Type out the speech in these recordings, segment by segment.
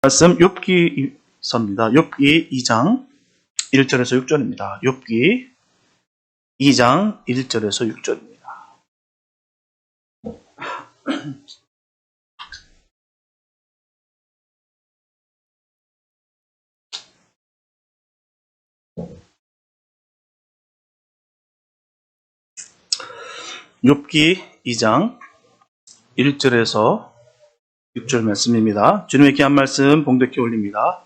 말씀 욥기서입니다. 욥기 2장 1절에서 6절입니다. 욥기 2장 1절에서 6절입니다. 욥기 2장 1절에서 6절 말씀입니다. 주님의 귀한 말씀 봉독해 올립니다.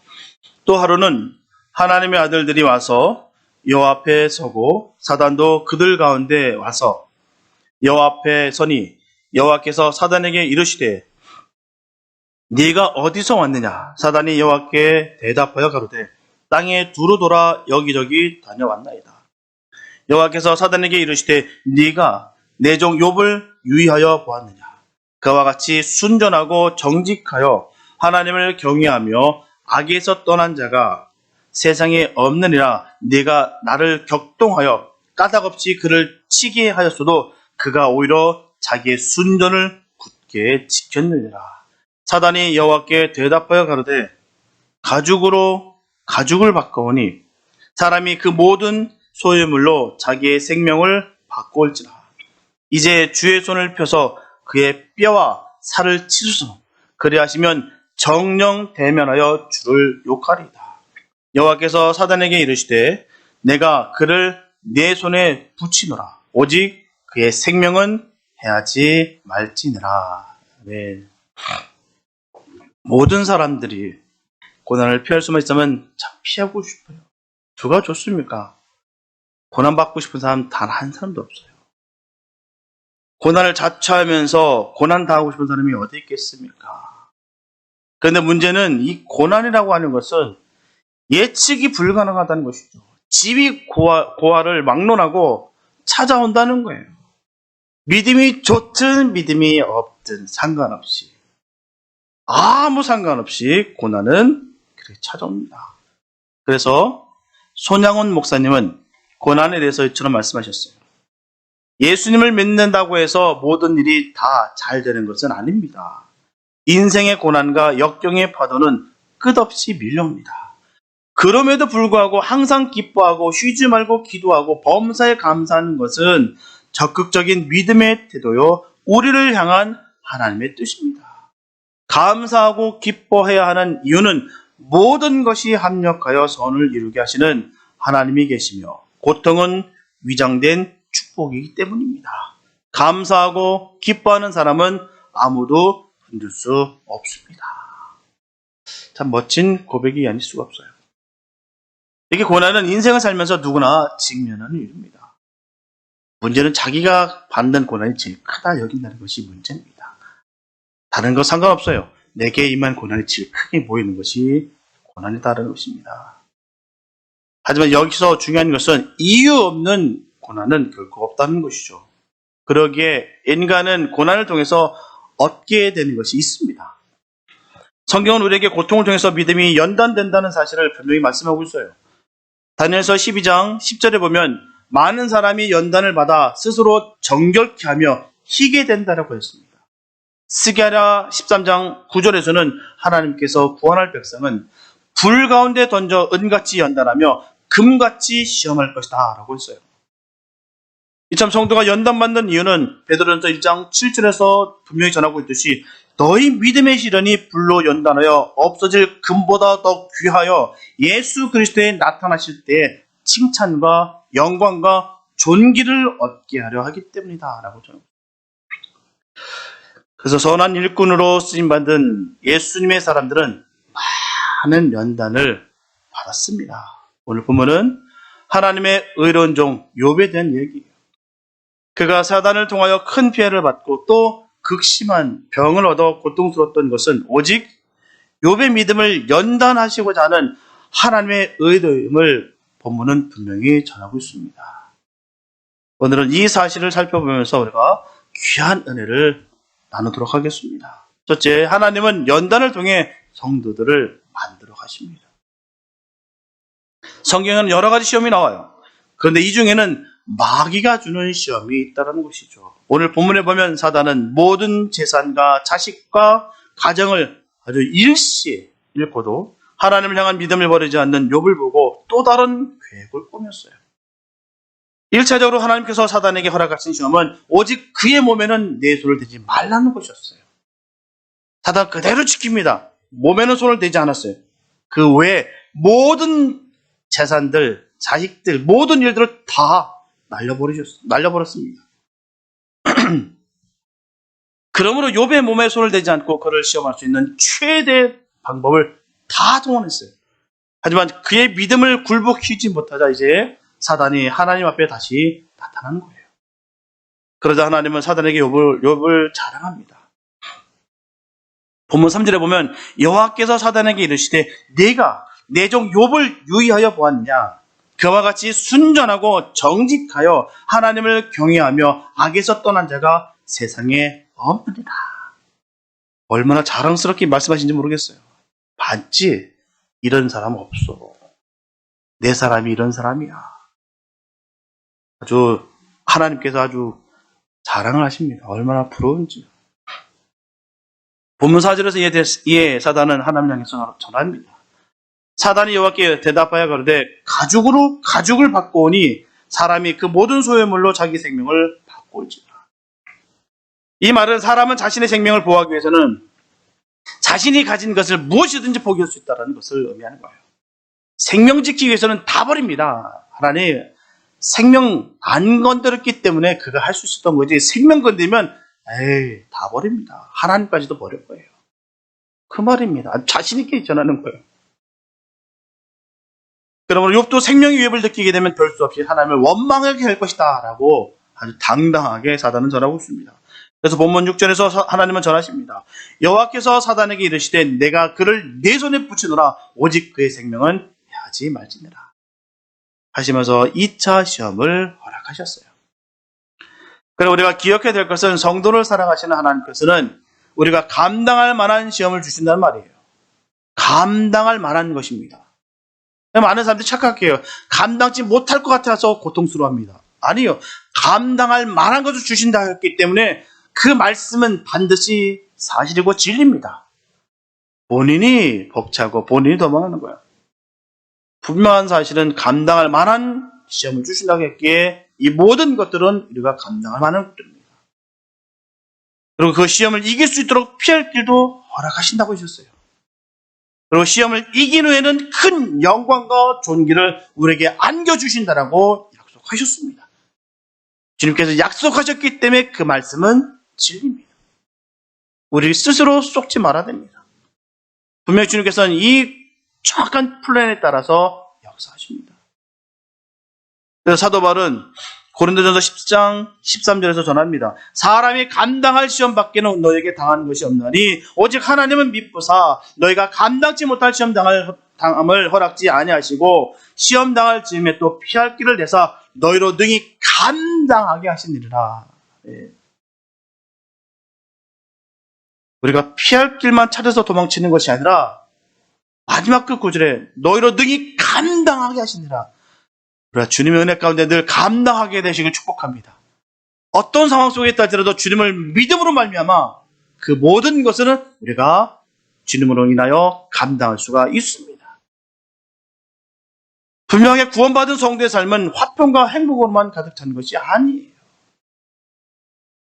또 하루는 하나님의 아들들이 와서 여호와 앞에 서고 사단도 그들 가운데 와서 여호와 앞에 서니 여호와께서 사단에게 이르시되 네가 어디서 왔느냐? 사단이 여호와께 대답하여 가로되 땅에 두루 돌아 여기저기 다녀왔나이다. 여호와께서 사단에게 이르시되 네가 내 종 욥을 유의하여 보았느냐? 그와 같이 순전하고 정직하여 하나님을 경외하며 악에서 떠난 자가 세상에 없느니라. 네가 나를 격동하여 까닭없이 그를 치게 하였어도 그가 오히려 자기의 순전을 굳게 지켰느니라. 사단이 여호와께 대답하여 가로되 가죽으로 가죽을 바꾸오니 사람이 그 모든 소유물로 자기의 생명을 바꾸올지라. 이제 주의 손을 펴서 그의 뼈와 살을 치소서. 그리하시면 정령 대면하여 주를 욕하리이다. 여호와께서 사단에게 이르시되 내가 그를 내 손에 붙이노라. 오직 그의 생명은 해하지 말지니라. 네. 모든 사람들이 고난을 피할 수만 있으면 참 피하고 싶어요. 누가 좋습니까? 고난받고 싶은 사람 단 한 사람도 없어요. 고난을 자처하면서 고난 당하고 싶은 사람이 어디 있겠습니까? 그런데 문제는 이 고난이라고 하는 것은 예측이 불가능하다는 것이죠. 집이 고아를 막론하고 찾아온다는 거예요. 믿음이 좋든 믿음이 없든 상관없이 아무 상관없이 고난은 그렇게 찾아옵니다. 그래서 손양원 목사님은 고난에 대해서 이처럼 말씀하셨어요. 예수님을 믿는다고 해서 모든 일이 다 잘 되는 것은 아닙니다. 인생의 고난과 역경의 파도는 끝없이 밀려옵니다. 그럼에도 불구하고 항상 기뻐하고 쉬지 말고 기도하고 범사에 감사하는 것은 적극적인 믿음의 태도요, 우리를 향한 하나님의 뜻입니다. 감사하고 기뻐해야 하는 이유는 모든 것이 합력하여 선을 이루게 하시는 하나님이 계시며 고통은 위장된 축복이기 때문입니다. 감사하고 기뻐하는 사람은 아무도 흔들 수 없습니다. 참 멋진 고백이 아닐 수가 없어요. 이게 고난은 인생을 살면서 누구나 직면하는 일입니다. 문제는 자기가 받는 고난이 제일 크다 여긴다는 것이 문제입니다. 다른 거 상관없어요. 내게 임한 고난이 제일 크게 보이는 것이 고난이다라는 것입니다. 하지만 여기서 중요한 것은 이유 없는 고난은 결코 없다는 것이죠. 그러기에 인간은 고난을 통해서 얻게 되는 것이 있습니다. 성경은 우리에게 고통을 통해서 믿음이 연단된다는 사실을 분명히 말씀하고 있어요. 다니엘서 12장 10절에 보면 많은 사람이 연단을 받아 스스로 정결케 하며 희게 된다라고 했습니다. 스가랴 13장 9절에서는 하나님께서 구원할 백성은 불 가운데 던져 은같이 연단하며 금같이 시험할 것이다 라고 했어요. 이참 성도가 연단받는 이유는 베드로전서 1장 7절에서 분명히 전하고 있듯이 너희 믿음의 시련이 불로 연단하여 없어질 금보다 더 귀하여 예수 그리스도에 나타나실 때 칭찬과 영광과 존귀를 얻게 하려 하기 때문이다 라고 전합니다. 그래서 선한 일꾼으로 쓰임받은 예수님의 사람들은 많은 연단을 받았습니다. 오늘 본문은 하나님의 의로운 종 욥에 대한 얘기예요. 그가 사단을 통하여 큰 피해를 받고 또 극심한 병을 얻어 고통스러웠던 것은 오직 욥의 믿음을 연단하시고자 하는 하나님의 의도임을 본문은 분명히 전하고 있습니다. 오늘은 이 사실을 살펴보면서 우리가 귀한 은혜를 나누도록 하겠습니다. 첫째, 하나님은 연단을 통해 성도들을 만들어 가십니다. 성경에는 여러 가지 시험이 나와요. 그런데 이 중에는 마귀가 주는 시험이 있다는 것이죠. 오늘 본문에 보면 사단은 모든 재산과 자식과 가정을 아주 일시에 잃고도 하나님을 향한 믿음을 버리지 않는 욥을 보고 또 다른 계획을 꾸몄어요. 1차적으로 하나님께서 사단에게 허락하신 시험은 오직 그의 몸에는 내 손을 대지 말라는 것이었어요. 사단 그대로 지킵니다. 몸에는 손을 대지 않았어요. 그 외에 모든 재산들, 자식들, 모든 일들을 다 날려버렸습니다. 그러므로 욥의 몸에 손을 대지 않고 그를 시험할 수 있는 최대 방법을 다 동원했어요. 하지만 그의 믿음을 굴복시키지 못하자 이제 사단이 하나님 앞에 다시 나타나는 거예요. 그러자 하나님은 사단에게 욥을 자랑합니다. 본문 3절에 보면 여호와께서 사단에게 이르시되 네가 내 종 욥을 유의하여 보았느냐. 그와 같이 순전하고 정직하여 하나님을 경외하며 악에서 떠난 자가 세상에 없느니라. 얼마나 자랑스럽게 말씀하신지 모르겠어요. 봤지? 이런 사람 없어. 내 사람이 이런 사람이야. 아주 하나님께서 아주 자랑을 하십니다. 얼마나 부러운지. 본문 4절에서 이에 사단은 하나님 향해서 전합니다. 사단이 여호와께 대답하여 가로되 가죽을 받고 오니 사람이 그 모든 소유물로 자기 생명을 받고 올지라. 이 말은 사람은 자신의 생명을 보호하기 위해서는 자신이 가진 것을 무엇이든지 포기할 수 있다는 것을 의미하는 거예요. 생명 지키기 위해서는 다 버립니다. 하나님 생명 안 건드렸기 때문에 그가 할 수 있었던 거지. 생명 건드리면 에이 다 버립니다. 하나님까지도 버릴 거예요. 그 말입니다. 자신 있게 전하는 거예요. 그러므로 욥도 생명의 위협을 느끼게 되면 별 수 없이 하나님을 원망하게 할 것이다 라고 아주 당당하게 사단은 전하고 있습니다. 그래서 본문 6절에서 하나님은 전하십니다. 여호와께서 사단에게 이르시되 내가 그를 내 손에 붙이노라 오직 그의 생명은 해하지 말지니라 하시면서 2차 시험을 허락하셨어요. 그리고 우리가 기억해야 될 것은 성도를 사랑하시는 하나님께서는 우리가 감당할 만한 시험을 주신다는 말이에요. 감당할 만한 것입니다. 많은 사람들이 착각해요. 감당치 못할 것 같아서 고통스러워합니다. 아니요. 감당할 만한 것을 주신다 했기 때문에 그 말씀은 반드시 사실이고 진리입니다. 본인이 벅차고 본인이 도망하는 거예요. 분명한 사실은 감당할 만한 시험을 주신다고 했기에 이 모든 것들은 우리가 감당할 만한 것들입니다. 그리고 그 시험을 이길 수 있도록 피할 길도 허락하신다고 하셨어요. 그리고 시험을 이긴 후에는 큰 영광과 존귀를 우리에게 안겨주신다라고 약속하셨습니다. 주님께서 약속하셨기 때문에 그 말씀은 진리입니다. 우리 스스로 속지 말아야 됩니다. 분명히 주님께서는 이 정확한 플랜에 따라서 역사하십니다. 그래서 사도 바울은 고린도전서 10장 13절에서 전합니다. 사람이 감당할 시험 밖에는 너에게 당한 것이 없나니 오직 하나님은 미쁘사 너희가 감당치 못할 시험 당함을 허락지 아니하시고 시험 당할 즈음에 또 피할 길을 내사 너희로 능히 감당하게 하시니라. 예. 우리가 피할 길만 찾아서 도망치는 것이 아니라 마지막 그 구절에 너희로 능히 감당하게 하시니라. 그러나 주님의 은혜 가운데 늘 감당하게 되시길 축복합니다. 어떤 상황 속에 있다 할지라도 주님을 믿음으로 말미암아 그 모든 것은 우리가 주님으로 인하여 감당할 수가 있습니다. 분명하게 구원받은 성도의 삶은 화평과 행복으로만 가득 찬 것이 아니에요.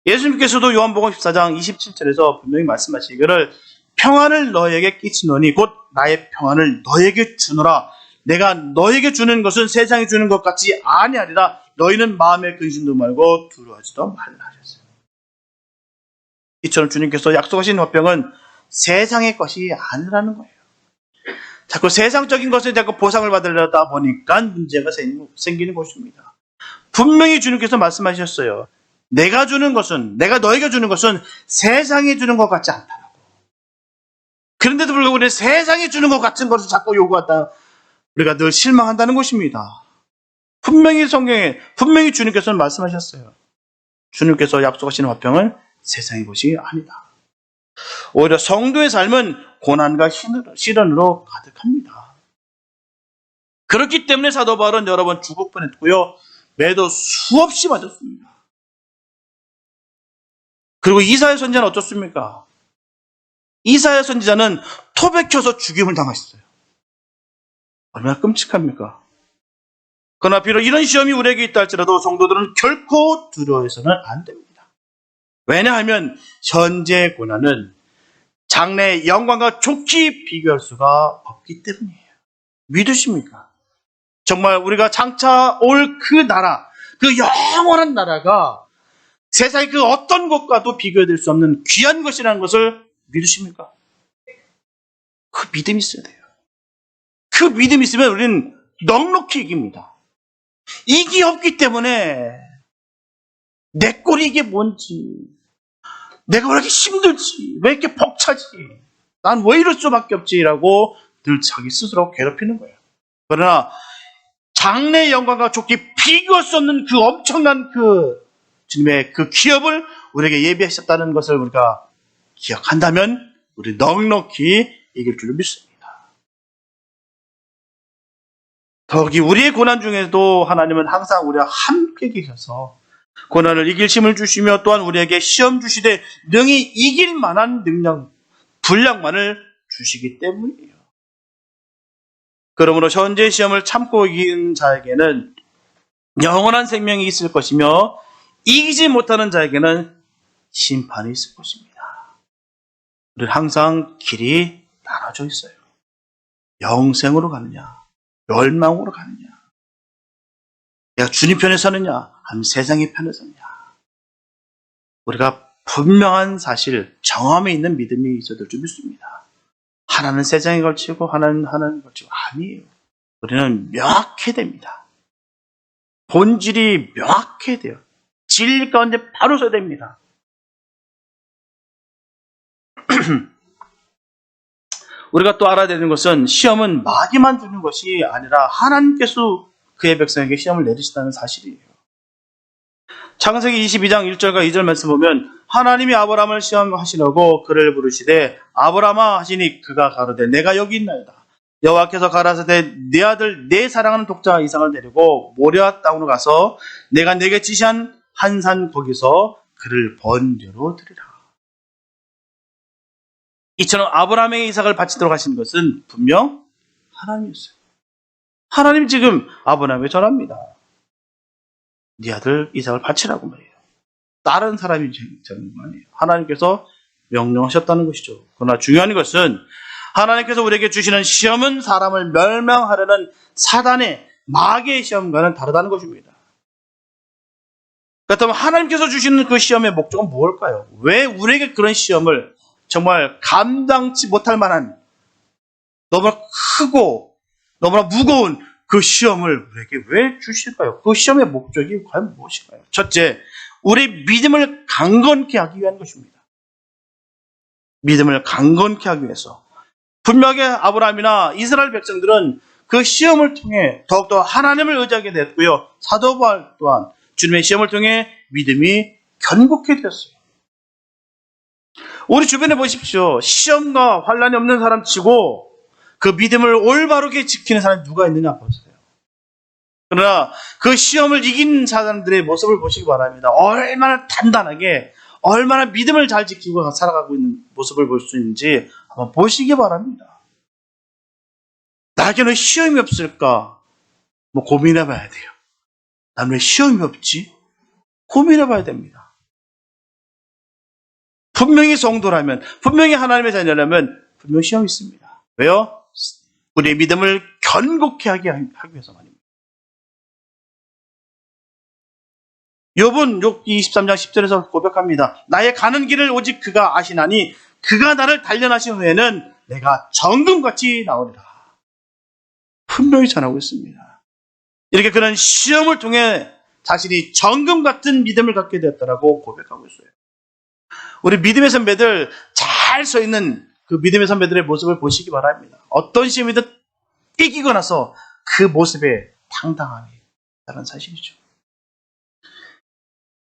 예수님께서도 요한복음 14장 27절에서 분명히 말씀하시기를 평안을 너에게 끼치노니 곧 나의 평안을 너에게 주노라. 내가 너에게 주는 것은 세상이 주는 것 같지 아니하리라. 너희는 마음에 근심도 말고 두려워하지도 말라 하셨어요. 이처럼 주님께서 약속하신 화평은 세상의 것이 아니라는 거예요. 자꾸 세상적인 것에 자꾸 보상을 받으려다 보니까 문제가 생기는 것입니다. 분명히 주님께서 말씀하셨어요. 내가 너에게 주는 것은 세상이 주는 것 같지 않다고. 그런데도 불구하고 우리는 세상이 주는 것 같은 것을 자꾸 요구하다 우리가 늘 실망한다는 것입니다. 분명히 성경에 분명히 주님께서는 말씀하셨어요. 주님께서 약속하시는 화평은 세상의 것이 아니다. 오히려 성도의 삶은 고난과 시련으로 가득합니다. 그렇기 때문에 사도 바울은 여러 번 죽을 뻔했고요. 매도 수없이 맞았습니다. 그리고 이사야 선지자는 어떻습니까? 이사야 선지자는 토백혀서 죽임을 당하셨어요. 얼마나 끔찍합니까? 그러나 비록 이런 시험이 우리에게 있다 할지라도 성도들은 결코 두려워해서는 안 됩니다. 왜냐하면 현재의 고난은 장래의 영광과 좋게 비교할 수가 없기 때문이에요. 믿으십니까? 정말 우리가 장차 올 그 나라, 그 영원한 나라가 세상의 그 어떤 것과도 비교될 수 없는 귀한 것이라는 것을 믿으십니까? 그 믿음이 있어야 돼요. 그 믿음이 있으면 우리는 넉넉히 이깁니다. 이게 없기 때문에 내 꼴이 이게 뭔지, 내가 왜 이렇게 힘들지, 왜 이렇게 벅차지, 난 왜 이럴 수밖에 없지라고 늘 자기 스스로 괴롭히는 거예요. 그러나 장래의 영광과 좋게 비교할 수 없는 그 엄청난 그 주님의 그 기업을 우리에게 예비하셨다는 것을 우리가 기억한다면 우리 넉넉히 이길 줄로 믿습니다. 더욱이 우리의 고난 중에도 하나님은 항상 우리와 함께 계셔서 고난을 이길 힘을 주시며 또한 우리에게 시험 주시되 능히 이길 만한 능력, 분량만을 주시기 때문이에요. 그러므로 현재 시험을 참고 이긴 자에게는 영원한 생명이 있을 것이며 이기지 못하는 자에게는 심판이 있을 것입니다. 우리는 항상 길이 나눠져 있어요. 영생으로 가느냐, 멸망으로 가느냐, 내가 주님 편에 서느냐, 아니면 세상의 편에 서느냐. 우리가 분명한 사실, 정함에 있는 믿음이 있어야 될 줄 믿습니다. 하나는 세상에 걸치고 하나는 걸치고 아니에요. 우리는 명확해야 됩니다. 본질이 명확해야 돼요. 진리 가운데 바로 서야 됩니다. 우리가 또 알아야 되는 것은 시험은 마귀만 주는 것이 아니라 하나님께서 그의 백성에게 시험을 내리신다는 사실이에요. 창세기 22장 1절과 2절 말씀 보면 하나님이 아브라함을 시험하시려고 그를 부르시되 아브라함아 하시니 그가 가로되 내가 여기 있나이다. 여호와께서 가라사대 내 아들 내 사랑하는 독자 이삭을 데리고 모리아 땅으로 가서 내가 내게 지시한 한 산 거기서 그를 번제로 드리라. 이처럼 아브라함에게 이삭을 바치도록 하신 것은 분명 하나님이었어요. 하나님 지금 아브라함에게 전합니다. 네 아들 이삭을 바치라고 말이에요. 다른 사람이 전한 거 아니에요. 하나님께서 명령하셨다는 것이죠. 그러나 중요한 것은 하나님께서 우리에게 주시는 시험은 사람을 멸망하려는 사단의 마귀의 시험과는 다르다는 것입니다. 그렇다면 하나님께서 주시는 그 시험의 목적은 무엇일까요? 왜 우리에게 그런 시험을 정말 감당치 못할 만한 너무나 크고 너무나 무거운 그 시험을 우리에게 왜 주실까요? 그 시험의 목적이 과연 무엇일까요? 첫째, 우리 믿음을 강건케 하기 위한 것입니다. 믿음을 강건케 하기 위해서. 분명하게 아브라함이나 이스라엘 백성들은 그 시험을 통해 더욱더 하나님을 의지하게 됐고요. 사도 바울 또한 주님의 시험을 통해 믿음이 견고케 되었어요. 우리 주변에 보십시오. 시험과 환란이 없는 사람 치고 그 믿음을 올바르게 지키는 사람이 누가 있느냐 보세요. 그러나 그 시험을 이긴 사람들의 모습을 보시기 바랍니다. 얼마나 단단하게, 얼마나 믿음을 잘 지키고 살아가고 있는 모습을 볼 수 있는지 한번 보시기 바랍니다. 나에게는 시험이 없을까? 고민해 봐야 돼요. 난 왜 시험이 없지? 고민해 봐야 됩니다. 분명히 성도라면, 분명히 하나님의 자녀라면 분명히 시험이 있습니다. 왜요? 우리의 믿음을 견고케 하기 위해서 말입니다. 욥은 23장 10절에서 고백합니다. 나의 가는 길을 오직 그가 아시나니 그가 나를 단련하신 후에는 내가 정금같이 나오리라. 분명히 전하고 있습니다. 이렇게 그는 시험을 통해 자신이 정금 같은 믿음을 갖게 되었다라고 고백하고 있어요. 우리 믿음의 선배들 잘 서 있는 그 믿음의 선배들의 모습을 보시기 바랍니다. 어떤 시험이든 이기고 나서 그 모습에 당당함이 있다는 사실이죠.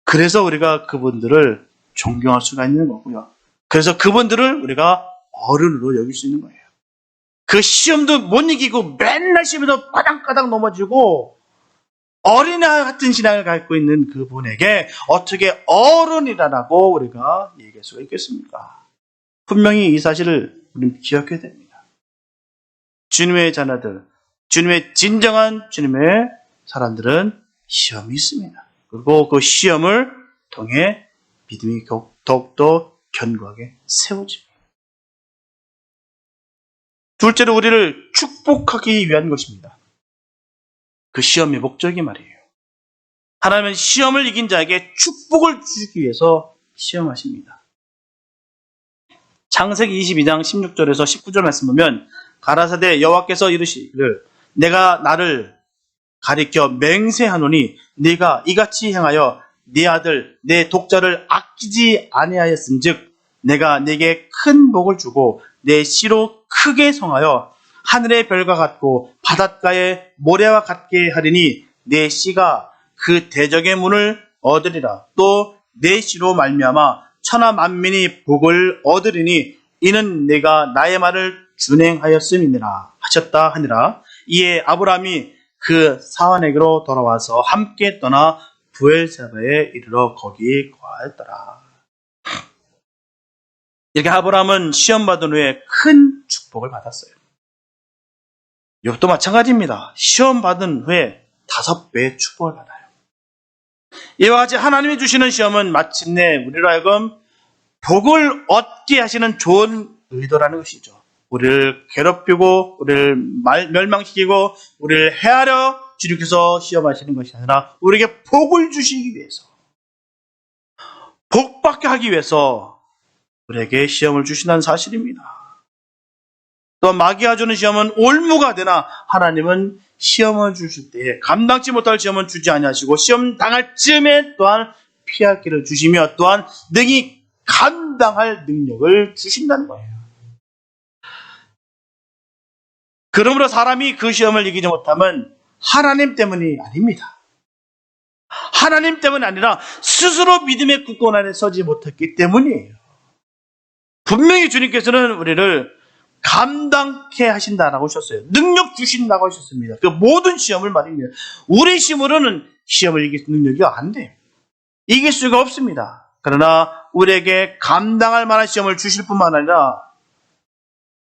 그래서 우리가 그분들을 존경할 수가 있는 거고요. 그래서 그분들을 우리가 어른으로 여길 수 있는 거예요. 그 시험도 못 이기고 맨날 시험에도 까당까당 넘어지고 어린아이 같은 신앙을 갖고 있는 그분에게 어떻게 어른이라고 우리가 얘기할 수가 있겠습니까? 분명히 이 사실을 우리는 기억해야 됩니다. 주님의 자녀들, 주님의 진정한 주님의 사람들은 시험이 있습니다. 그리고 그 시험을 통해 믿음이 더욱더 견고하게 세워집니다. 둘째로 우리를 축복하기 위한 것입니다. 그 시험의 목적이 말이에요. 하나님은 시험을 이긴 자에게 축복을 주기 위해서 시험하십니다. 창세기 22장 16절에서 19절 말씀 보면 가라사대 여호와께서 이르시기를 내가 나를 가리켜 맹세하노니 네가 이같이 행하여 네 아들 내 독자를 아끼지 아니하였음즉 내가 네게 큰 복을 주고 내 씨로 크게 성하여 하늘의 별과 같고 바닷가의 모래와 같게 하리니 내 씨가 그 대적의 문을 얻으리라. 또 내 씨로 말미암아 천하 만민이 복을 얻으리니 이는 내가 나의 말을 준행하였음이니라 하셨다 하니라. 이에 아브라함이 그 사환에게로 돌아와서 함께 떠나 부엘세바에 이르러 거기 거하였더라. 이렇게 아브라함은 시험받은 후에 큰 축복을 받았어요. 욥도 마찬가지입니다. 시험받은 후에 5배의 축복을 받아요. 이와 같이 하나님이 주시는 시험은 마침내 우리로 하여금 복을 얻게 하시는 좋은 의도라는 것이죠. 우리를 괴롭히고 우리를 멸망시키고 우리를 해하려 주님께서 시험하시는 것이 아니라 우리에게 복을 주시기 위해서, 복받게 하기 위해서 우리에게 시험을 주신다는 사실입니다. 또 마귀가 주는 시험은 올무가 되나 하나님은 시험을 주실 때에 감당치 못할 시험은 주지 아니하시고 시험 당할 즈음에 또한 피할 길을 주시며 또한 능히 감당할 능력을 주신다는 거예요. 그러므로 사람이 그 시험을 이기지 못하면 하나님 때문이 아닙니다. 하나님 때문이 아니라 스스로 믿음의 굳건 안에 서지 못했기 때문이에요. 분명히 주님께서는 우리를 감당케 하신다라고 하셨어요. 능력 주신다고 하셨습니다. 그 모든 시험을 말입니다. 우리 힘으로는 시험을 이길 능력이 안 돼요. 이길 수가 없습니다. 그러나 우리에게 감당할 만한 시험을 주실 뿐만 아니라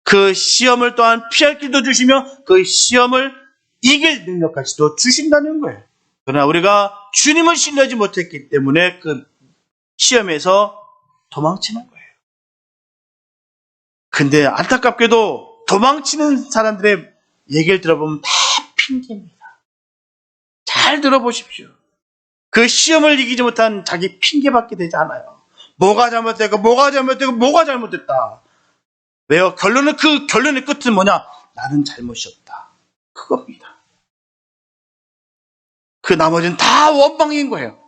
그 시험을 또한 피할 길도 주시며 그 시험을 이길 능력까지도 주신다는 거예요. 그러나 우리가 주님을 신뢰하지 못했기 때문에 그 시험에서 도망치는 거예요. 근데 안타깝게도 도망치는 사람들의 얘기를 들어보면 다 핑계입니다. 잘 들어보십시오. 그 시험을 이기지 못한 자기 핑계밖에 되지 않아요. 뭐가 잘못됐고 뭐가 잘못됐다. 왜요? 그 결론의 끝은 뭐냐? 나는 잘못이었다. 그겁니다. 그 나머지는 다 원망인 거예요.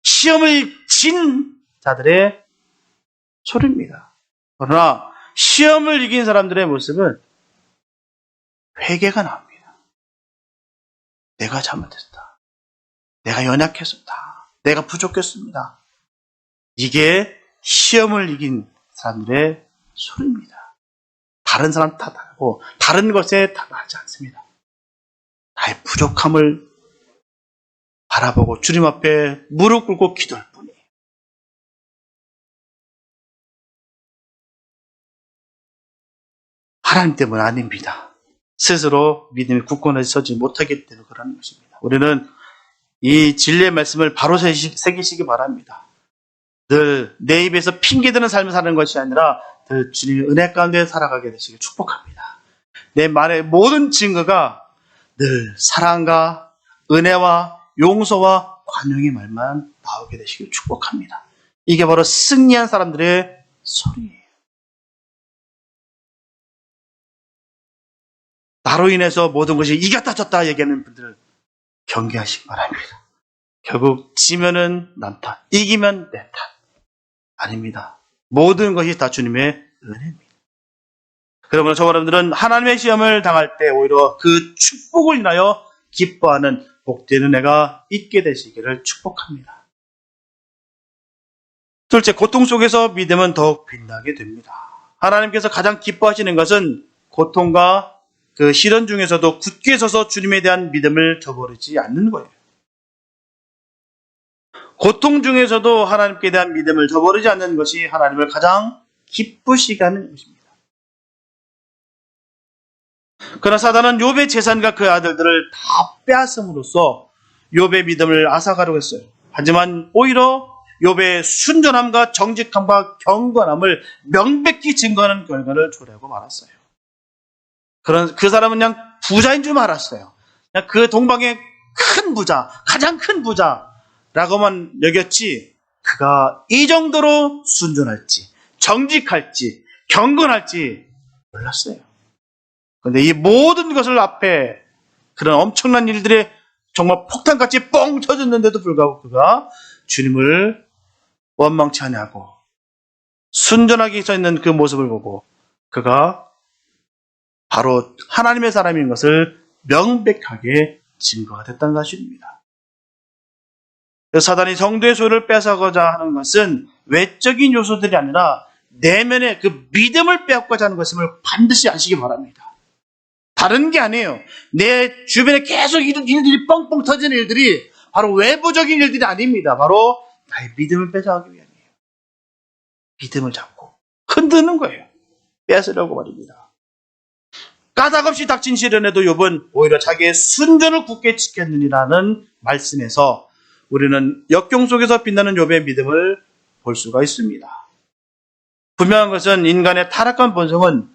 시험을 진 자들의 소리입니다. 그러나 시험을 이긴 사람들의 모습은 회개가 나옵니다. 내가 잘못했다. 내가 연약했었다. 내가 부족했습니다. 이게 시험을 이긴 사람들의 소리입니다. 다른 사람 탓하고 다른 것에 탓하지 않습니다. 나의 부족함을 바라보고 주님 앞에 무릎 꿇고 기도할 뿐이에요. 하나님 때문 아닙니다. 스스로 믿음이 굳건하게 서지 못하기 때문에 그러는 것입니다. 우리는 이 진리의 말씀을 바로 새기시기 바랍니다. 늘 내 입에서 핑계대는 삶을 사는 것이 아니라 늘 주님의 은혜 가운데 살아가게 되시길 축복합니다. 내 말의 모든 증거가 늘 사랑과 은혜와 용서와 관용의 말만 나오게 되시길 축복합니다. 이게 바로 승리한 사람들의 소리예요. 나로 인해서 모든 것이 이겼다 졌다 얘기하는 분들을 경계하시기 바랍니다. 결국 지면은 남 탓, 이기면 내 탓. 아닙니다. 모든 것이 다 주님의 은혜입니다. 그러므로 저와 여러분들은 하나님의 시험을 당할 때 오히려 그 축복을 인하여 기뻐하는 복된 은혜가 있게 되시기를 축복합니다. 둘째, 고통 속에서 믿음은 더욱 빛나게 됩니다. 하나님께서 가장 기뻐하시는 것은 고통과 그 시련 중에서도 굳게 서서 주님에 대한 믿음을 저버리지 않는 거예요. 고통 중에서도 하나님께 대한 믿음을 저버리지 않는 것이 하나님을 가장 기쁘시게 하는 것입니다. 그러나 사단은 욥의 재산과 그 아들들을 다 빼앗음으로써 욥의 믿음을 앗아가려고 했어요. 하지만 오히려 욥의 순전함과 정직함과 경건함을 명백히 증거하는 결과를 초래하고 말았어요. 그 사람은 그냥 부자인 줄 알았어요. 그냥 그 동방의 큰 부자, 가장 큰 부자라고만 여겼지, 그가 이 정도로 순전할지, 정직할지, 경건할지 몰랐어요. 그런데 이 모든 것을 앞에 그런 엄청난 일들에 정말 폭탄같이 뻥 터졌는데도 불구하고 그가 주님을 원망치 아니하고 순전하게 서 있는 그 모습을 보고 그가 바로 하나님의 사람인 것을 명백하게 증거가 됐다는 사실입니다. 사단이 성도의 소유를 뺏어가고자 하는 것은 외적인 요소들이 아니라 내면의 그 믿음을 빼앗고자 하는 것임을 반드시 아시기 바랍니다. 다른 게 아니에요. 내 주변에 계속 일들이 뻥뻥 터지는 일들이 바로 외부적인 일들이 아닙니다. 바로 나의 믿음을 뺏어가기 위함이에요. 믿음을 잡고 흔드는 거예요. 뺏으려고 말입니다. 까닭없이 닥친 시련에도 욥은 오히려 자기의 순전을 굳게 지켰느니라는 말씀에서 우리는 역경 속에서 빛나는 욥의 믿음을 볼 수가 있습니다. 분명한 것은 인간의 타락한 본성은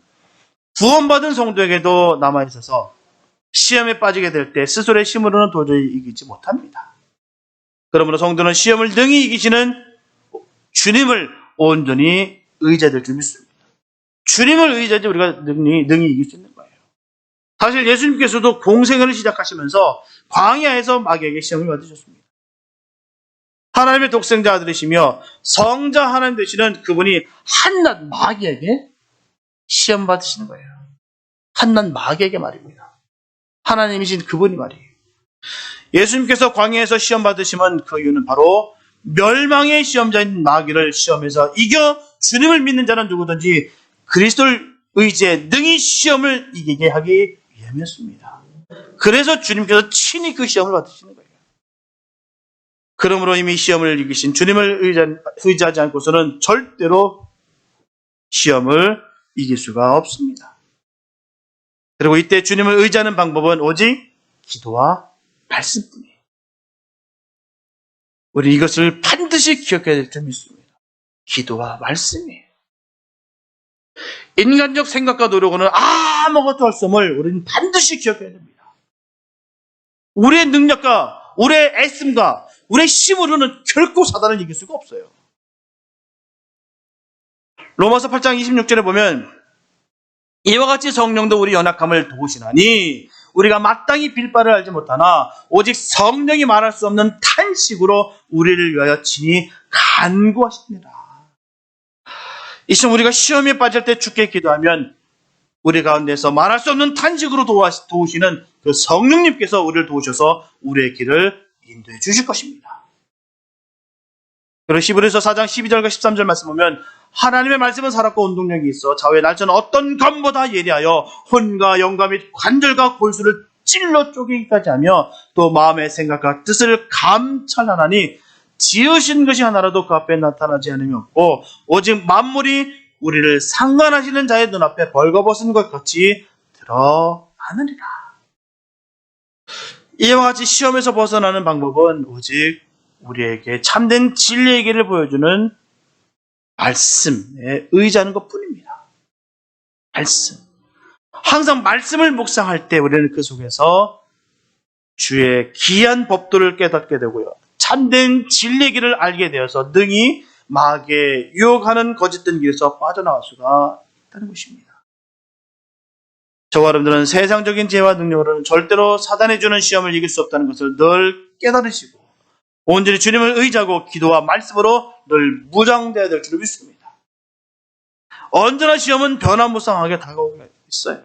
구원받은 성도에게도 남아있어서 시험에 빠지게 될 때 스스로의 힘으로는 도저히 이기지 못합니다. 그러므로 성도는 시험을 능히 이기시는 주님을 온전히 의지해야 될 줄 믿습니다. 주님을 의지해야지 우리가 능히 이길 수 있는 거예요. 사실 예수님께서도 공생애를 시작하시면서 광야에서 마귀에게 시험을 받으셨습니다. 하나님의 독생자 아들이시며 성자 하나님 되시는 그분이 한낱 마귀에게 시험 받으시는 거예요. 한낱 마귀에게 말입니다. 하나님이신 그분이 말이에요. 예수님께서 광야에서 시험 받으시면 그 이유는 바로 멸망의 시험자인 마귀를 시험에서 이겨 주님을 믿는 자는 누구든지 그리스도를 의지해 능히 시험을 이기게 하기 위함이었습니다. 그래서 주님께서 친히 그 시험을 받으시는 거예요. 그러므로 이미 시험을 이기신 주님을 의지하지 않고서는 절대로 시험을 이길 수가 없습니다. 그리고 이때 주님을 의지하는 방법은 오직 기도와 말씀뿐이에요. 우리 이것을 반드시 기억해야 될 줄 믿습니다. 기도와 말씀이에요. 인간적 생각과 노력으로는 아무것도 할 수 없음을 우리는 반드시 기억해야 됩니다. 우리의 능력과 우리의 애씀과 우리의 힘으로는 결코 사단을 이길 수가 없어요. 로마서 8장 26절에 보면 이와 같이 성령도 우리 연약함을 도우시나니 우리가 마땅히 빌 바를 알지 못하나 오직 성령이 말할 수 없는 탄식으로 우리를 위하여 친히 간구하시니라. 이 시점 우리가 시험에 빠질 때 주께 기도하면 우리 가운데서 말할 수 없는 탄식으로 도우시는 그 성령님께서 우리를 도우셔서 우리의 길을 인도해 주실 것입니다. 그리고 히브리서 4장 12절과 13절 말씀 보면 하나님의 말씀은 살았고 운동력이 있어 좌우의 날짜는 어떤 검보다 예리하여 혼과 영과 및 관절과 골수를 찔러 쪼개기까지 하며 또 마음의 생각과 뜻을 감찰하나니 지으신 것이 하나라도 그 앞에 나타나지 않음이 없고 오직 만물이 우리를 상관하시는 자의 눈앞에 벌거벗은 것 같이 드러나느니라. 이와 같이 시험에서 벗어나는 방법은 오직 우리에게 참된 진리의 길을 보여주는 말씀에 의지하는 것뿐입니다. 말씀. 항상 말씀을 묵상할 때 우리는 그 속에서 주의 귀한 법도를 깨닫게 되고요. 참된 진리의 길을 알게 되어서 능히 마귀의 유혹하는 거짓된 길에서 빠져나갈 수가 있다는 것입니다. 저와 여러분들은 세상적인 지혜와 능력으로는 절대로 사단이 주는 시험을 이길 수 없다는 것을 늘 깨달으시고 온전히 주님을 의지하고 기도와 말씀으로 늘 무장되어야 될 줄 믿습니다. 언제나 시험은 변화무쌍하게 다가오고 있어요.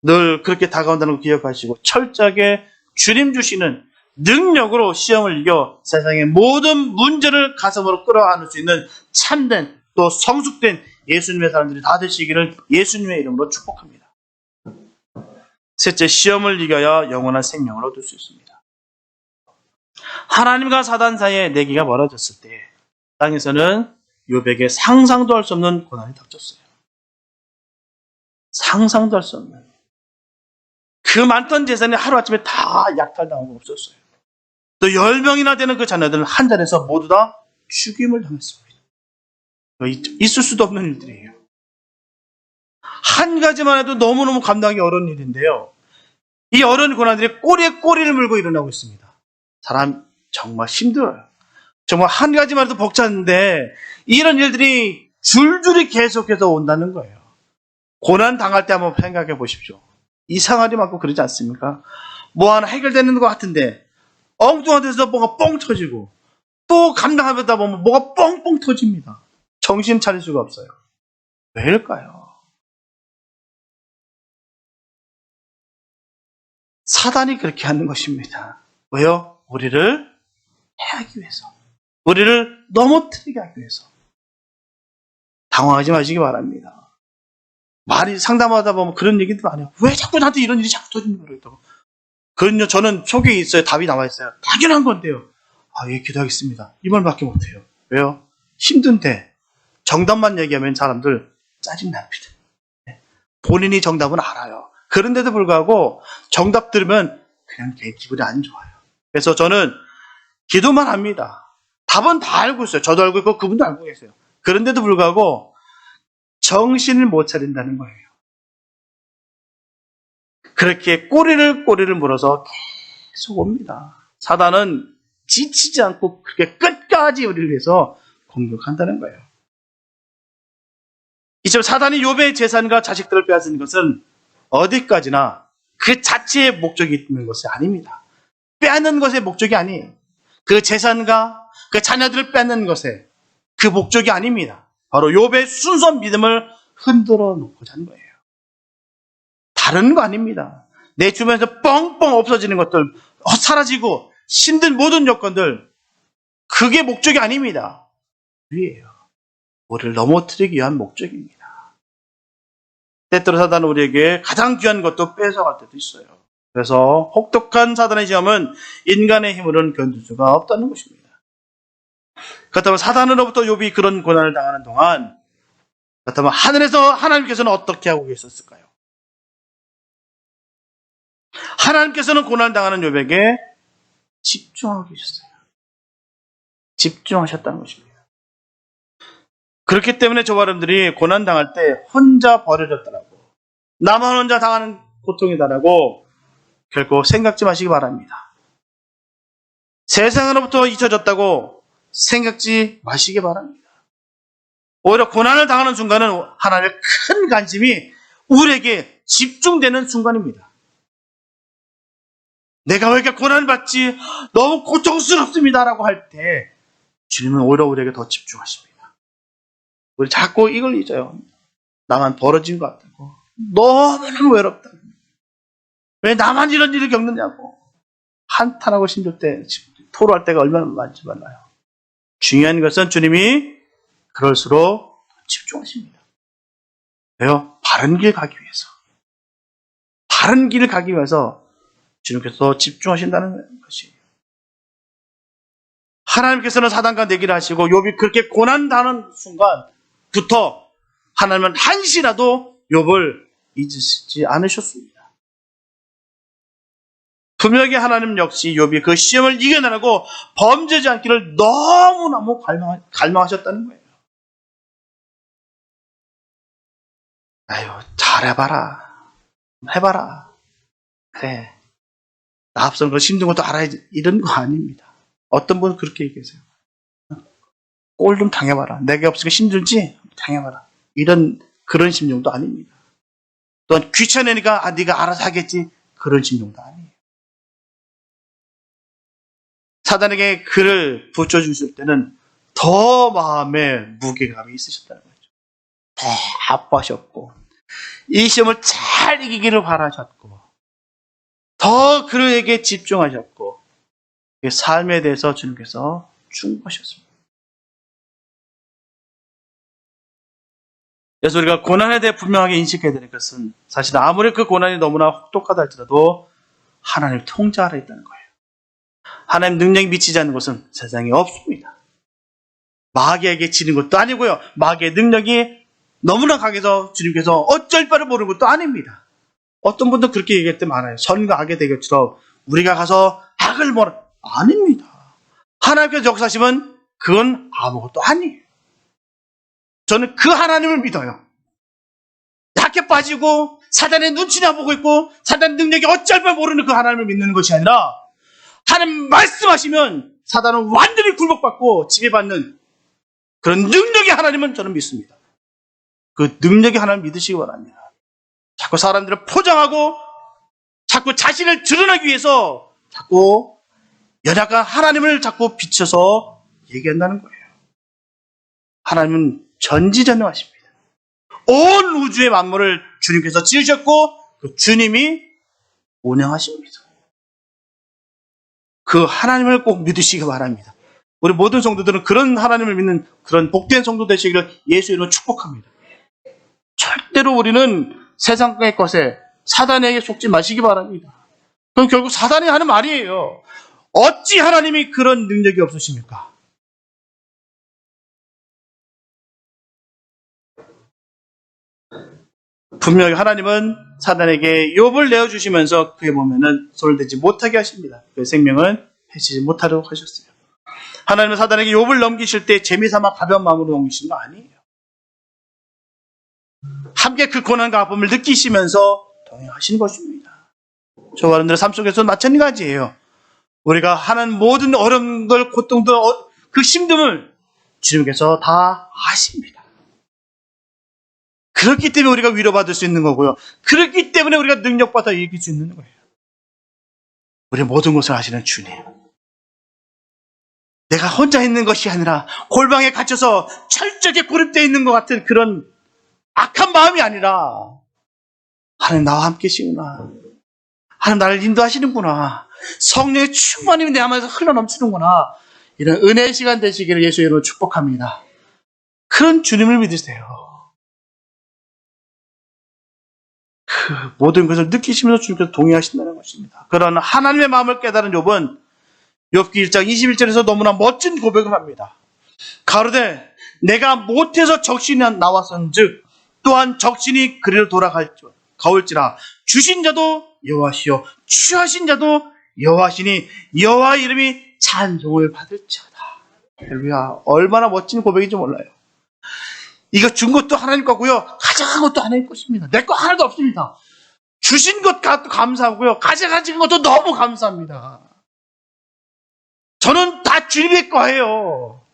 늘 그렇게 다가온다는 걸 기억하시고 철저하게 주님 주시는 능력으로 시험을 이겨 세상의 모든 문제를 가슴으로 끌어안을 수 있는 참된 또 성숙된 예수님의 사람들이 다 되시기를 예수님의 이름으로 축복합니다. 셋째, 시험을 이겨야 영원한 생명을 얻을 수 있습니다. 하나님과 사단 사이에 내기가 멀어졌을 때 땅에서는 욥에게 상상도 할 수 없는 고난이 닥쳤어요. 상상도 할 수 없는. 그 많던 재산이 하루아침에 다 약탈당하고 없었어요. 또 10명이나 되는 그 자녀들은 한 자리에서 모두 다 죽임을 당했습니다. 있을 수도 없는 일들이에요. 한 가지만 해도 너무너무 감당하기 어려운 일인데요. 이 어려운 고난들이 꼬리에 꼬리를 물고 일어나고 있습니다. 사람 정말 힘들어요. 정말 한 가지만 해도 벅찼는데 이런 일들이 줄줄이 계속해서 온다는 거예요. 고난 당할 때 한번 생각해 보십시오. 이상하리 많고 그러지 않습니까? 뭐 하나 해결되는 것 같은데 엉뚱한 데서 뭐가 뻥 터지고 또 감당하다 보면 뭐가 뻥뻥 터집니다. 정신 차릴 수가 없어요. 왜일까요? 사단이 그렇게 하는 것입니다. 왜요? 우리를 해하기 위해서. 우리를 넘어뜨리게 하기 위해서. 당황하지 마시기 바랍니다. 말이 상담하다 보면 그런 얘기들 많이 해요. 왜 자꾸 나한테 이런 일이 자꾸 터지는 거예요? 그럼요, 저는 속에 있어요. 답이 나와 있어요. 당연한 건데요. 예, 기도하겠습니다. 이 말밖에 못해요. 왜요? 힘든데 정답만 얘기하면 사람들 짜증납니다. 본인이 정답은 알아요. 그런데도 불구하고 정답 들으면 그냥 기분이 안 좋아요. 그래서 저는 기도만 합니다. 답은 다 알고 있어요. 저도 알고 있고 그분도 알고 계세요. 그런데도 불구하고 정신을 못 차린다는 거예요. 그렇게 꼬리를 물어서 계속 옵니다. 사단은 지치지 않고 그렇게 끝까지 우리를 위해서 공격한다는 거예요. 이처럼 사단이 욥의 재산과 자식들을 빼앗은 것은 어디까지나 그 자체의 목적이 있는 것이 아닙니다. 빼앗는 것의 목적이 아니에요. 그 재산과 그 자녀들을 빼앗는 것의 그 목적이 아닙니다. 바로 욥의 순수한 믿음을 흔들어 놓고자 하는 거예요. 다른 거 아닙니다. 내 주변에서 뻥뻥 없어지는 것들, 사라지고 힘든 모든 여건들, 그게 목적이 아닙니다. 우리예요. 우리를 넘어뜨리기 위한 목적입니다. 때때로 사단은 우리에게 가장 귀한 것도 뺏어갈 때도 있어요. 그래서 혹독한 사단의 시험은 인간의 힘으로는 견딜 수가 없다는 것입니다. 그렇다면 사단으로부터 욥이 그런 고난을 당하는 동안, 그렇다면 하늘에서 하나님께서는 어떻게 하고 계셨을까요? 하나님께서는 고난을 당하는 욥에게 집중하고 계셨어요. 집중하셨다는 것입니다. 그렇기 때문에 저와 여러분들이 고난 당할 때 혼자 버려졌다라고, 나만 혼자 당하는 고통이다라고 결코 생각지 마시기 바랍니다. 세상으로부터 잊혀졌다고 생각지 마시기 바랍니다. 오히려 고난을 당하는 순간은 하나님의 큰 관심이 우리에게 집중되는 순간입니다. 내가 왜 이렇게 고난을 받지? 너무 고통스럽습니다라고 할 때 주님은 오히려 우리에게 더 집중하십니다. 우리 자꾸 이걸 잊어요. 나만 벌어진 것 같다고. 너무너무 외롭다고. 왜 나만 이런 일을 겪느냐고. 한탄하고 힘들 때, 토로할 때가 얼마나 많지 말라요. 중요한 것은 주님이 그럴수록 집중하십니다. 왜요? 바른 길 가기 위해서. 바른 길을 가기 위해서 주님께서 집중하신다는 것이에요. 하나님께서는 사단과 내기를 하시고 욥이 그렇게 고난당하는 순간부터 하나님은 한시라도 욥을 잊으시지 않으셨습니다. 분명히 하나님 역시 욥이 그 시험을 이겨내라고 범죄지 않기를 너무너무 갈망하셨다는 거예요. 아유, 잘해봐라. 해봐라. 그래. 나 앞선 거 힘든 것도 알아야지. 이런 거 아닙니다. 어떤 분은 그렇게 얘기하세요. 꼴 좀 당해봐라. 내가 없으니까 힘들지? 당해봐라. 그런 심정도 아닙니다. 또한 귀찮으니까 네가 알아서 하겠지? 그런 심정도 아니에요. 사단에게 그를 붙여주실 때는 더 마음에 무게감이 있으셨다는 거죠. 더 아파하셨고 이 시험을 잘 이기기를 바라셨고 더 그에게 집중하셨고 삶에 대해서 주님께서 충고하셨습니다. 그래서 우리가 고난에 대해 분명하게 인식해야 되는 것은 사실 아무리 그 고난이 너무나 혹독하다 할지라도 하나님 통제 아래 있다는 거예요. 하나님 능력이 미치지 않는 것은 세상에 없습니다. 마귀에게 지는 것도 아니고요. 마귀의 능력이 너무나 강해서 주님께서 어쩔 바를 모르는 것도 아닙니다. 어떤 분도 그렇게 얘기할 때 많아요. 선과 악의 대결처럼 우리가 가서 악을 아닙니다. 하나님께서 역사하시면 그건 아무것도 아니에요. 저는 그 하나님을 믿어요. 약해 빠지고 사단의 눈치나 보고 있고 사단의 능력이 어쩔 바 모르는 그 하나님을 믿는 것이 아니라 하나님 말씀하시면 사단은 완전히 굴복받고 지배받는 그런 능력의 하나님은 저는 믿습니다. 그 능력의 하나님 믿으시기 바랍니다. 자꾸 사람들을 포장하고 자꾸 자신을 드러내기 위해서 자꾸 연약한 하나님을 자꾸 비춰서 얘기한다는 거예요. 하나님은 전지전능하십니다. 온 우주의 만물을 주님께서 지으셨고 그 주님이 운영하십니다. 그 하나님을 꼭 믿으시기 바랍니다. 우리 모든 성도들은 그런 하나님을 믿는 그런 복된 성도 되시기를 예수 이름으로 축복합니다. 절대로 우리는 세상의 것에 사단에게 속지 마시기 바랍니다. 그럼 결국 사단이 하는 말이에요. 어찌 하나님이 그런 능력이 없으십니까? 분명히 하나님은 사단에게 욥을 내어주시면서 그의 몸에는 손을 대지 못하게 하십니다. 그의 생명을 해치지 못하도록 하셨어요. 하나님은 사단에게 욥을 넘기실 때 재미삼아 가벼운 마음으로 넘기시는 거 아니에요. 함께 그 고난과 아픔을 느끼시면서 동행하시는 것입니다. 저와 여러분들의 삶 속에서는 마찬가지예요. 우리가 하는 모든 어려움들, 고통들, 그 힘듦을 주님께서 다 아십니다. 그렇기 때문에 우리가 위로받을 수 있는 거고요. 그렇기 때문에 우리가 능력받아 이길 수 있는 거예요. 우리 모든 것을 아시는 주님. 내가 혼자 있는 것이 아니라 골방에 갇혀서 철저하게 고립되어 있는 것 같은 그런 악한 마음이 아니라 하나님 나와 함께 계시구나. 하나님 나를 인도하시는구나. 성령의 충만함이 내 안에서 흘러넘치는구나. 이런 은혜의 시간 되시기를 예수 이름으로 축복합니다. 그런 주님을 믿으세요. 그 모든 것을 느끼시면서 주님께서 동의하신다는 것입니다. 그런 하나님의 마음을 깨달은 욥은 욥기 1장 21절에서 너무나 멋진 고백을 합니다. 가로되 내가 못해서 적신이 나왔은즉 또한 적신이 그리로 돌아가올지라 주신 자도 여호와시요 취하신 자도 여호와시니 여호와의 이름이 찬송을 받을지어다. 할렐루야. 얼마나 멋진 고백인지 몰라요. 이거 준 것도 하나님 거고요. 가져간 것도 하나님 것입니다. 내 거 하나도 없습니다. 주신 것 감사하고요. 가져가진 것도 너무 감사합니다. 저는 다 주님의 거예요.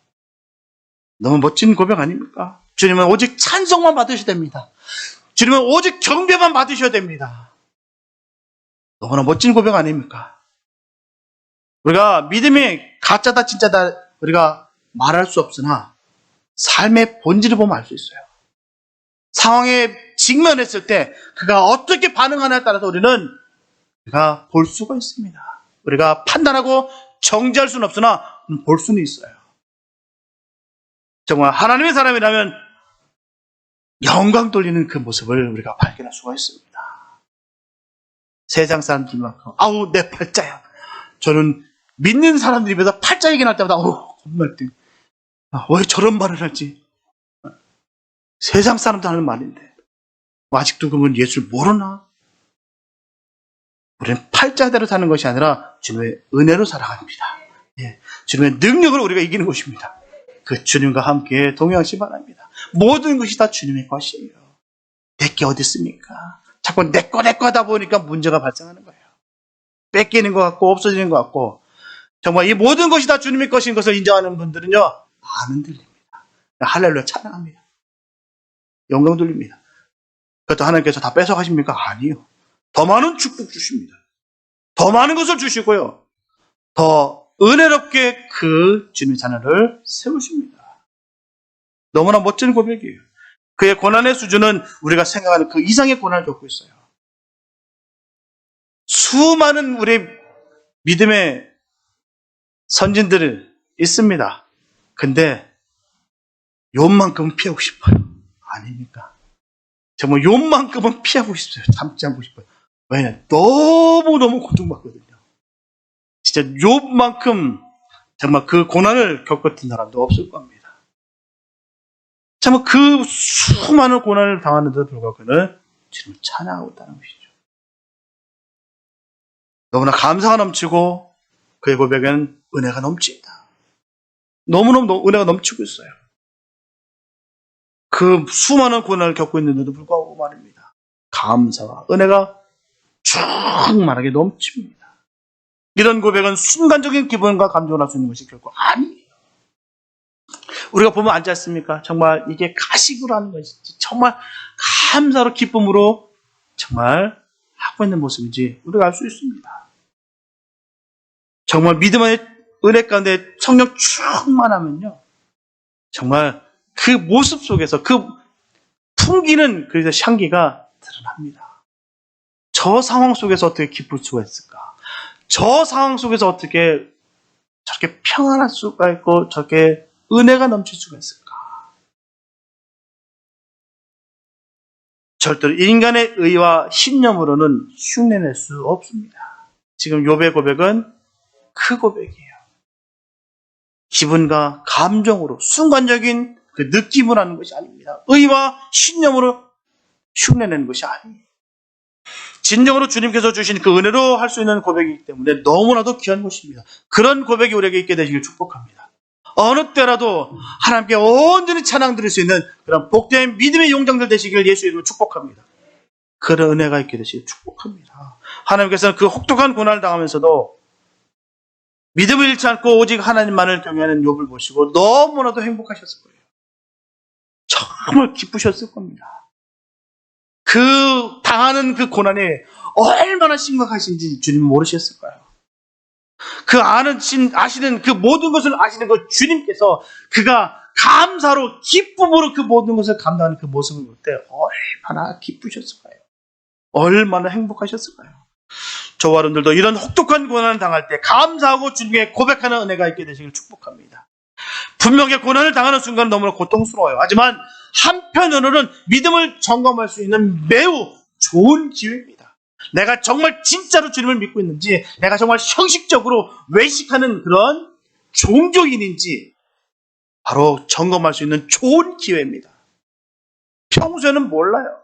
너무 멋진 고백 아닙니까? 주님은 오직 찬송만 받으셔야 됩니다. 주님은 오직 경배만 받으셔야 됩니다. 너무나 멋진 고백 아닙니까? 우리가 믿음이 가짜다 진짜다 우리가 말할 수 없으나 삶의 본질을 보면 알 수 있어요. 상황에 직면했을 때 그가 어떻게 반응하냐에 따라서 우리가 볼 수가 있습니다. 우리가 판단하고 정지할 수는 없으나 볼 수는 있어요. 정말 하나님의 사람이라면 영광 돌리는 그 모습을 우리가 발견할 수가 있습니다. 세상 사람들만큼 아우 내 팔자야. 저는 믿는 사람들 입에서 팔자 얘기 날 때마다 겁날 때 왜 저런 말을 할지. 세상 사람도 하는 말인데 아직도 그분 예수를 모르나? 우리는 팔자대로 사는 것이 아니라 주님의 은혜로 살아갑니다. 예, 주님의 능력을 우리가 이기는 것입니다. 그 주님과 함께 동행하시기 바랍니다. 모든 것이 다 주님의 것이에요. 내게 어디 있습니까? 자꾸 내 거 하다 보니까 문제가 발생하는 거예요. 뺏기는 것 같고 없어지는 것 같고 정말 이 모든 것이 다 주님의 것인 것을 인정하는 분들은요 안 흔들립니다. 할렐루야 찬양합니다. 영광 돌립니다. 그것도 하나님께서 다 뺏어가십니까? 아니요. 더 많은 축복 주십니다. 더 많은 것을 주시고요. 더 은혜롭게 그 주님의 자녀를 세우십니다. 너무나 멋진 고백이에요. 그의 고난의 수준은 우리가 생각하는 그 이상의 고난을 겪고 있어요. 수많은 우리 믿음의 선진들이 있습니다. 근데 욥만큼은 피하고 싶어요. 아닙니까? 정말 욥만큼은 피하고 싶어요. 참지 않고 싶어요. 왜냐? 너무너무 고통받거든요. 진짜 욥만큼 정말 그 고난을 겪었던 사람도 없을 겁니다. 참 그 수많은 고난을 당하는데도 불구하고 그는 주님을 찬양하고 있다는 것이죠. 너무나 감사가 넘치고 그의 고백에는 은혜가 넘칩니다. 너무너무 은혜가 넘치고 있어요. 그 수많은 고난을 겪고 있는데도 불구하고 말입니다. 감사와 은혜가 충만하게 넘칩니다. 이런 고백은 순간적인 기분과 감정을 할 수 있는 것이 결코 아니에요. 우리가 보면 알지 않습니까? 정말 이게 가식으로 하는 것인지 정말 감사로 기쁨으로 정말 하고 있는 모습인지 우리가 알 수 있습니다. 정말 믿음의 은혜 가운데 성령 충만하면요, 정말 그 모습 속에서 그 풍기는 그래서 향기가 드러납니다. 저 상황 속에서 어떻게 기쁠 수가 있을까? 저 상황 속에서 어떻게 저렇게 평안할 수가 있고 저렇게 은혜가 넘칠 수가 있을까? 절대로 인간의 의와 신념으로는 흉내낼 수 없습니다. 지금 욥의 고백은 그 고백이에요. 기분과 감정으로 순간적인 그 느낌을 하는 것이 아닙니다. 의와 신념으로 흉내내는 것이 아니에요. 진정으로 주님께서 주신 그 은혜로 할 수 있는 고백이기 때문에 너무나도 귀한 것입니다. 그런 고백이 우리에게 있게 되시길 축복합니다. 어느 때라도 하나님께 온전히 찬양 드릴 수 있는 그런 복된 믿음의 용장들 되시길 예수 이름으로 축복합니다. 그런 은혜가 있게 되시길 축복합니다. 하나님께서는 그 혹독한 고난을 당하면서도 믿음을 잃지 않고 오직 하나님만을 경외하는 욥을 보시고 너무나도 행복하셨을 거예요. 정말 기쁘셨을 겁니다. 그 당하는 그 고난이 얼마나 심각하신지 주님 모르셨을까요? 그 아시는 그 모든 것을 아시는 그 주님께서 그가 감사로 기쁨으로 그 모든 것을 감당하는 그 모습을 볼 때 얼마나 기쁘셨을까요? 얼마나 행복하셨을까요? 저와 여러분들도 이런 혹독한 고난을 당할 때 감사하고 주님께 고백하는 은혜가 있게 되시길 축복합니다. 분명히 고난을 당하는 순간은 너무나 고통스러워요. 하지만 한편으로는 믿음을 점검할 수 있는 매우 좋은 기회입니다. 내가 정말 진짜로 주님을 믿고 있는지, 내가 정말 형식적으로 외식하는 그런 종교인인지 바로 점검할 수 있는 좋은 기회입니다. 평소에는 몰라요.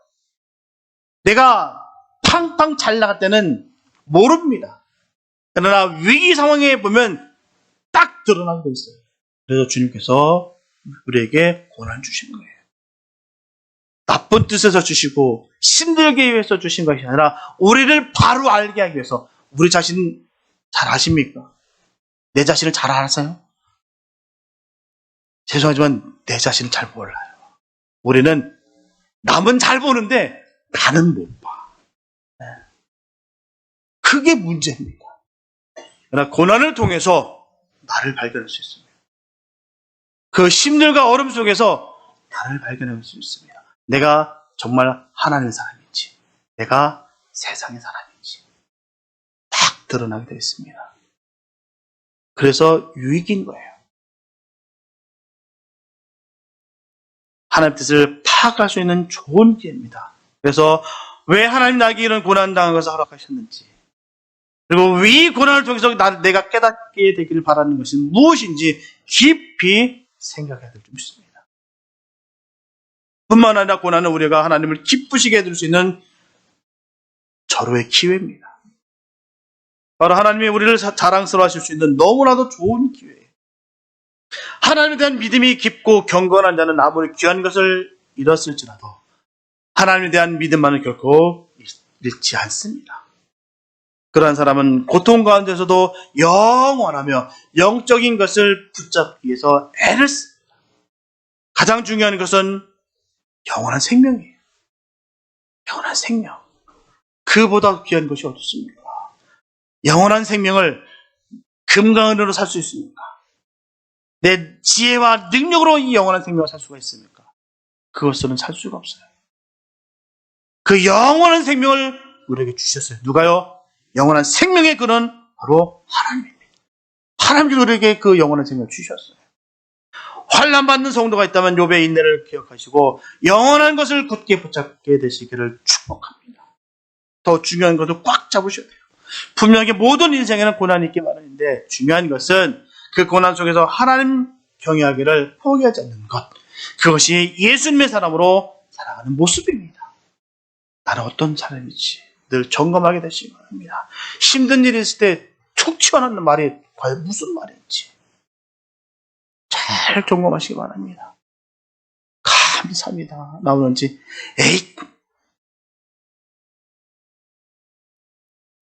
내가 팡팡 잘 나갈 때는 모릅니다. 그러나 위기 상황에 보면 딱 드러난 게 있어요. 그래서 주님께서 우리에게 고난 주신 거예요. 나쁜 뜻에서 주시고 힘들게 위해서 주신 것이 아니라 우리를 바로 알게 하기 위해서. 우리 자신 잘 아십니까? 내 자신을 잘 아세요? 죄송하지만 내 자신을 잘 몰라요. 우리는 남은 잘 보는데 나는 못 봐. 그게 문제입니다. 그러나 고난을 통해서 나를 발견할 수 있습니다. 그 힘들과 어려움 속에서 나를 발견할 수 있습니다. 내가 정말 하나님의 사람인지, 내가 세상의 사람인지 딱 드러나게 되어 있습니다. 그래서 유익인 거예요. 하나님의 뜻을 파악할 수 있는 좋은 기회입니다. 그래서 왜 하나님 나에게 이런 고난 당한 것을 허락하셨는지, 그리고 이 고난을 통해서 내가 깨닫게 되기를 바라는 것이 무엇인지 깊이 생각해야 될 점 있습니다. 뿐만 아니라 고난은 우리가 하나님을 기쁘시게 해줄 수 있는 절호의 기회입니다. 바로 하나님이 우리를 자랑스러워 하실 수 있는 너무나도 좋은 기회예요. 하나님에 대한 믿음이 깊고 경건한 자는 아무리 귀한 것을 잃었을지라도 하나님에 대한 믿음만은 결코 잃지 않습니다. 그러한 사람은 고통 가운데서도 영원하며 영적인 것을 붙잡기 위해서 애를 씁니다. 가장 중요한 것은 영원한 생명이에요. 영원한 생명. 그보다 귀한 것이 어떻습니까? 영원한 생명을 금과 은으로 살 수 있습니까? 내 지혜와 능력으로 이 영원한 생명을 살 수가 있습니까? 그것으로는 살 수가 없어요. 그 영원한 생명을 우리에게 주셨어요. 누가요? 영원한 생명의 근원 바로 하나님입니다. 하나님께서 우리에게 그 영원한 생명을 주셨어요. 환난 받는 성도가 있다면 욥의 인내를 기억하시고 영원한 것을 굳게 붙잡게 되시기를 축복합니다. 더 중요한 것을 꽉 잡으셔야 돼요. 분명히 모든 인생에는 고난이 있기 마련인데 중요한 것은 그 고난 속에서 하나님 경외하기를 포기하지 않는 것. 그것이 예수님의 사람으로 살아가는 모습입니다. 나는 어떤 사람인지 늘 점검하게 되시기 바랍니다. 힘든 일이 있을 때 툭 튀어나오는 말이 과연 무슨 말인지 잘 점검하시기 바랍니다. 감사합니다 나오는지 에잇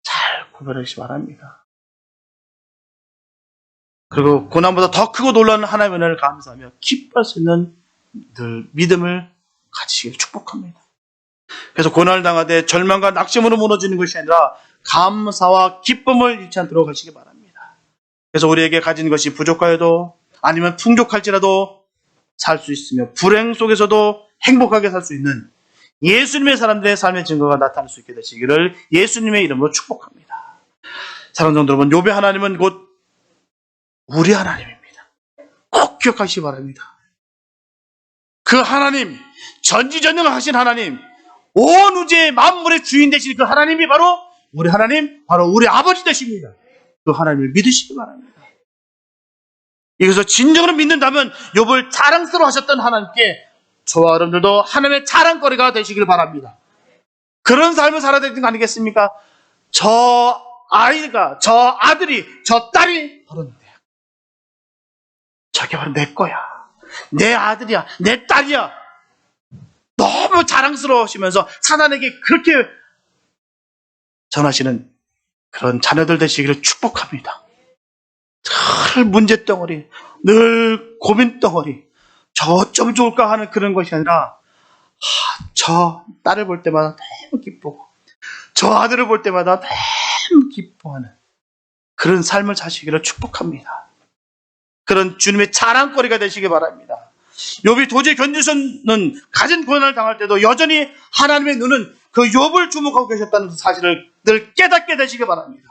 잘 구별하시기 바랍니다. 그리고 고난보다 더 크고 놀라운 하나님의 은혜를 감사하며 기뻐할 수 있는 늘 믿음을 가지시길 축복합니다. 그래서 고난을 당하되 절망과 낙심으로 무너지는 것이 아니라 감사와 기쁨을 잃지 않도록 하시기 바랍니다. 그래서 우리에게 가진 것이 부족하여도 아니면 풍족할지라도 살 수 있으며 불행 속에서도 행복하게 살 수 있는 예수님의 사람들의 삶의 증거가 나타날 수 있게 되시기를 예수님의 이름으로 축복합니다. 사랑하는 성도 여러분, 욥의 하나님은 곧 우리 하나님입니다. 꼭 기억하시기 바랍니다. 그 하나님, 전지전능하신 하나님, 온 우주의 만물의 주인 되신 그 하나님이 바로 우리 하나님, 바로 우리 아버지 되십니다. 그 하나님을 믿으시기 바랍니다. 이것을 진정으로 믿는다면 욥을 자랑스러워 하셨던 하나님께 저와 여러분들도 하나님의 자랑거리가 되시길 바랍니다. 그런 삶을 살아야 되는 거 아니겠습니까? 저 아이가, 저 아들이, 저 딸이 바로 저게 바로 내 거야. 내 아들이야. 내 딸이야. 너무 자랑스러우시면서 사단에게 그렇게 전하시는 그런 자녀들 되시기를 축복합니다. 늘 문제덩어리, 늘 고민덩어리, 저 어쩌면 좋을까 하는 그런 것이 아니라 저 딸을 볼 때마다 너무 기쁘고 저 아들을 볼 때마다 너무 기뻐하는 그런 삶을 사시기를 축복합니다. 그런 주님의 자랑거리가 되시기 바랍니다. 욥이 도저히 견딜 수 없는 가진 고난을 당할 때도 여전히 하나님의 눈은 그 욥을 주목하고 계셨다는 사실을 늘 깨닫게 되시기 바랍니다.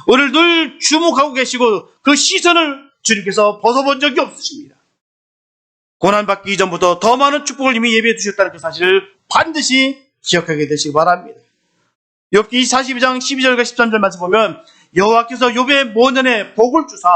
오늘 늘 주목하고 계시고 그 시선을 주님께서 벗어본 적이 없으십니다. 고난받기 이전부터 더 많은 축복을 이미 예비해 두셨다는 그 사실을 반드시 기억하게 되시기 바랍니다. 욥기 42장 12절과 13절 말씀 보면 여호와께서 욥의 모년에 복을 주사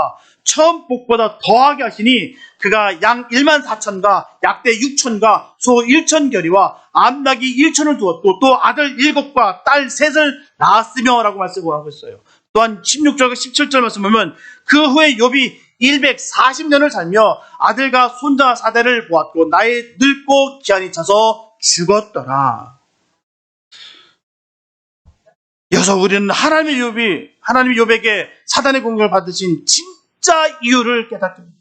처음 복보다 더하게 하시니 그가 양 1만 4천과 약대 6천과 소 1천결이와 암낙이 1천을 두었고 또 아들 7과 딸 3을 낳았으며 라고 말씀하고 있어요. 또한 16절과 17절 말씀 보면 그 후에 욥이 140년을 살며 아들과 손자 4대를 보았고 나이 늙고 기한이 차서 죽었더라. 여기서 우리는 하나님의 욥에게 사단의 공격을 받으신 진짜 이유를 깨닫게 됩니다.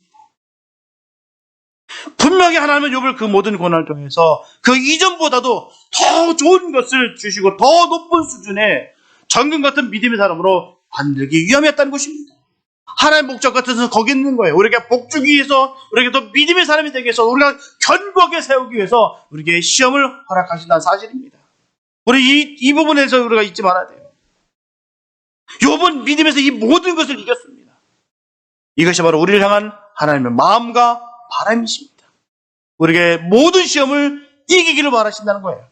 분명히 하나님은 욥을 그 모든 고난을 통해서 그 이전보다도 더 좋은 것을 주시고 더 높은 수준의 정금 같은 믿음의 사람으로 만들기 위함이었다는 것입니다. 하나님의 목적 같은 것은 거기 있는 거예요. 우리가 복주기 위해서, 우리에게 더 믿음의 사람이 되기 위해서, 우리가 견고하게 세우기 위해서 우리에게 시험을 허락하신다는 사실입니다. 우리 이 부분에서 우리가 잊지 말아야 돼요. 욥은 믿음에서 이 모든 것을 이겼습니다. 이것이 바로 우리를 향한 하나님의 마음과 바람이십니다. 우리에게 모든 시험을 이기기를 바라신다는 거예요.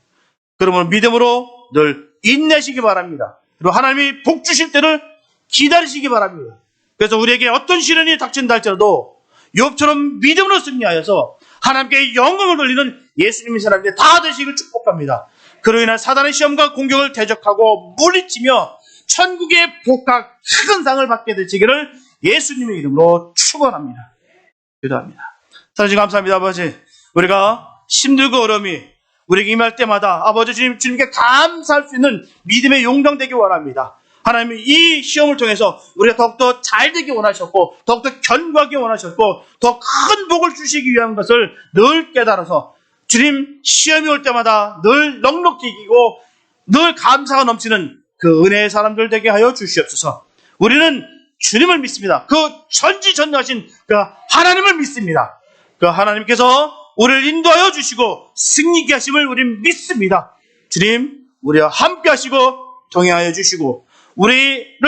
그러면 믿음으로 늘 인내시기 바랍니다. 그리고 하나님이 복 주실 때를 기다리시기 바랍니다. 그래서 우리에게 어떤 시련이 닥친다 할지라도 욥처럼 믿음으로 승리하여서 하나님께 영광을 돌리는 예수님의 사람들이 다 되시기를 축복합니다. 그로 인한 사단의 시험과 공격을 대적하고 물리치며 천국의 복과 큰 상을 받게 되시기를 예수님의 이름으로 축원합니다. 기도합니다. 사랑하신 감사합니다. 아버지, 우리가 힘들고 어려움이 우리에게 임할 때마다 아버지 주님께 감사할 수 있는 믿음의 용정 되기 원합니다. 하나님이 이 시험을 통해서 우리가 더욱더 잘 되기 원하셨고 더욱더 견고하게 원하셨고 더 큰 복을 주시기 위한 것을 늘 깨달아서 주님 시험이 올 때마다 늘 넉넉히 이기고 늘 감사가 넘치는 그 은혜의 사람들 되게 하여 주시옵소서. 우리는 주님을 믿습니다. 그 전지전능하신 그 하나님을 믿습니다. 그 하나님께서 우리를 인도하여 주시고 승리케 하심을 우리는 믿습니다. 주님, 우리와 함께 하시고 동행하여 주시고 우리의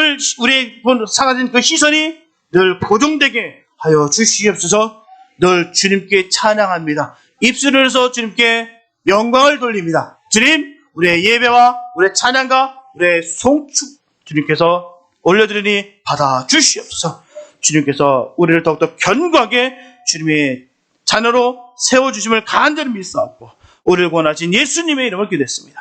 사라진 그 시선이 늘 고정되게 하여 주시옵소서. 늘 주님께 찬양합니다. 입술을 해서 주님께 영광을 돌립니다. 주님, 우리의 예배와 우리의 찬양과 우리의 송축 주님께서 올려드리니 받아 주시옵소서. 주님께서 우리를 더욱더 견고하게 주님의 자녀로 세워주심을 간절히 믿사옵고 우리를 구원하신 예수님의 이름을 기도했습니다.